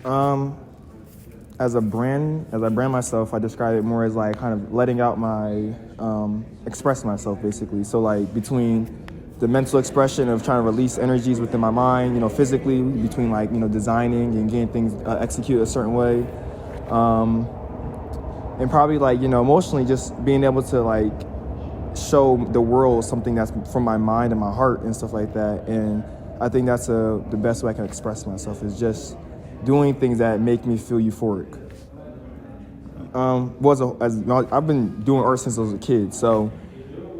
Um, as I brand myself, I describe it more as like kind of letting out my, express myself basically. So like between the mental expression of trying to release energies within my mind, physically between like, designing and getting things executed a certain way. And probably like, emotionally just being able to like show the world something that's from my mind and my heart and stuff like that. And I think that's the best way I can express myself is just doing things that make me feel euphoric. I've been doing art since I was a kid, so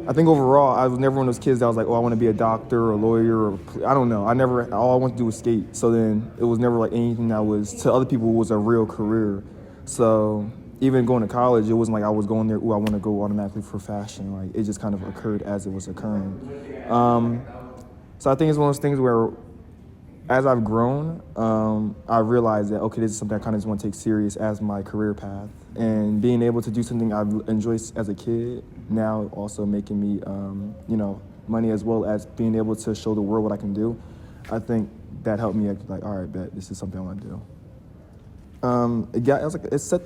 I think overall I was never one of those kids that was like, oh, I want to be a doctor or a lawyer or I don't know. All I wanted to do was skate. So then it was never like anything that was to other people was a real career. So even going to college, it wasn't like I was going there, I want to go automatically for fashion. Like it just kind of occurred as it was occurring. So I think it's one of those things where as I've grown, I realized that, okay, this is something I kind of just want to take serious as my career path. And being able to do something I've enjoyed as a kid, now also making me, money as well as being able to show the world what I can do, I think that helped me like, all right, bet, this is something I want to do. It set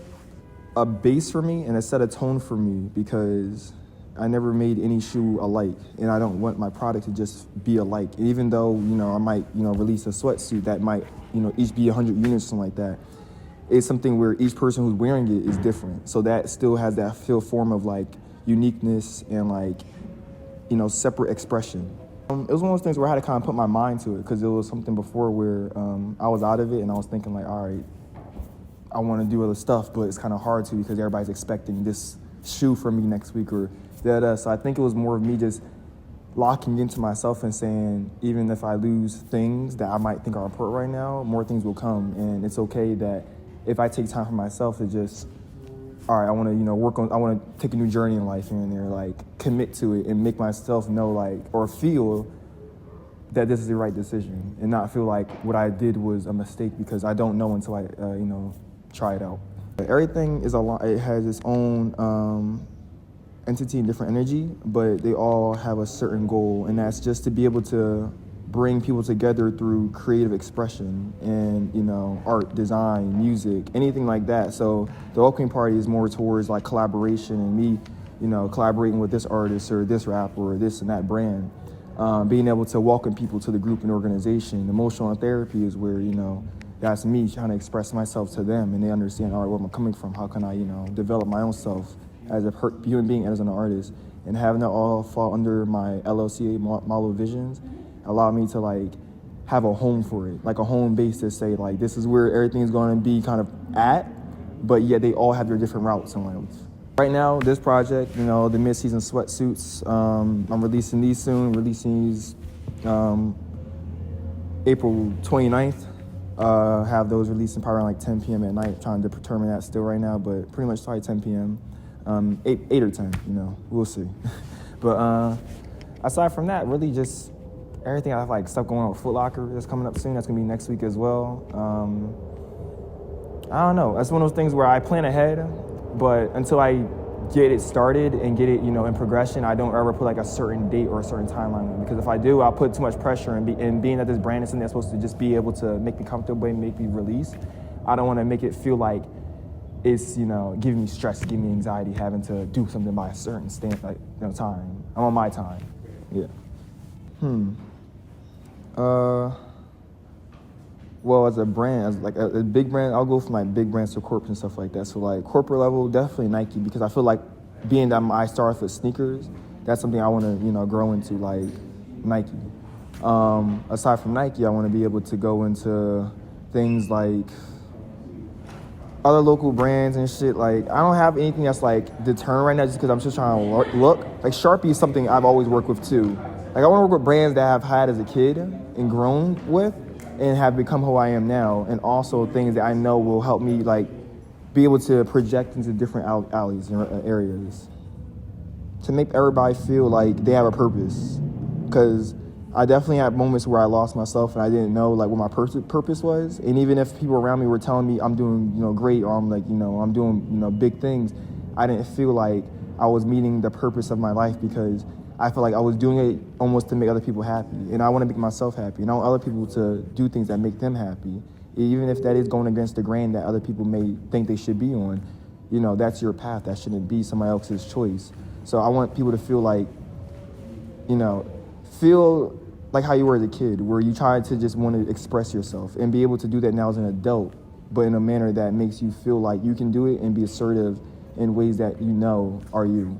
a base for me and it set a tone for me because I never made any shoe alike, and I don't want my product to just be alike. Even though, I might, release a sweatsuit that might, each be 100 units or something like that. It's something where each person who's wearing it is different. So that still has that form of like uniqueness and like, separate expression. It was one of those things where I had to kind of put my mind to it because it was something before where I was out of it and I was thinking like, all right, I want to do other stuff, but it's kind of hard to because everybody's expecting this shoe from me next week or that. So I think it was more of me just locking into myself and saying, even if I lose things that I might think are important right now, more things will come. And it's okay that if I take time for myself to just, all right, I want to, I want to take a new journey in life here and there, like commit to it and make myself know like, or feel that this is the right decision and not feel like what I did was a mistake because I don't know until I, try it out. Everything is it has its own entity and different energy, but they all have a certain goal, and that's just to be able to bring people together through creative expression and, art, design, music, anything like that. So the welcoming party is more towards like collaboration and me, collaborating with this artist or this rapper or this and that brand. Being able to welcome people to the group and organization. Emotional therapy is where, that's me trying to express myself to them and they understand, all right, where I'm coming from. How can I, develop my own self as a human being and as an artist, and having that all fall under my LLC, Malo visions, allow me to like have a home for it, like a home base to say like, this is where everything is going to be kind of at, but yet they all have their different routes in life. Right now, this project, the mid-season sweatsuits, I'm releasing these soon, April 29th. Have those releasing probably around like 10 p.m. at night. Trying to determine that still right now, but pretty much probably 10 p.m. 8 or 10, we'll see. But aside from that, really just everything. I have like stuff going on with Foot Locker that's coming up soon. That's gonna be next week as well. I don't know. That's one of those things where I plan ahead, but until I get it started and get it, in progression, I don't ever put like a certain date or a certain timeline on it. Because if I do, I'll put too much pressure and being that this brand is something that's supposed to just be able to make me comfortable and make me release, I don't want to make it feel like it's, giving me stress, giving me anxiety, having to do something by a certain time. I'm on my time. Yeah. Well, as a brand, as like a big brand, I'll go from like big brands to corporate and stuff like that. So like corporate level, definitely Nike, because I feel like being that I started with sneakers, that's something I want to, grow into, like Nike. Aside from Nike, I want to be able to go into things like other local brands and shit. Like I don't have anything that's like determined right now just because I'm just trying to look. Like Sharpie is something I've always worked with too. Like I want to work with brands that I've had as a kid and grown with and have become who I am now, and also things that I know will help me like be able to project into different alleys and areas to make everybody feel like they have a purpose. Because I definitely had moments where I lost myself and I didn't know like what my purpose was. And even if people around me were telling me I'm doing, great, or I'm like, I'm doing, big things, I didn't feel like I was meeting the purpose of my life because I feel like I was doing it almost to make other people happy. And I want to make myself happy. And I want other people to do things that make them happy. Even if that is going against the grain that other people may think they should be on, you know, that's your path. That shouldn't be somebody else's choice. So I want people to feel like, you know, feel like how you were as a kid, where you tried to just want to express yourself and be able to do that now as an adult, but in a manner that makes you feel like you can do it and be assertive in ways that you know are you.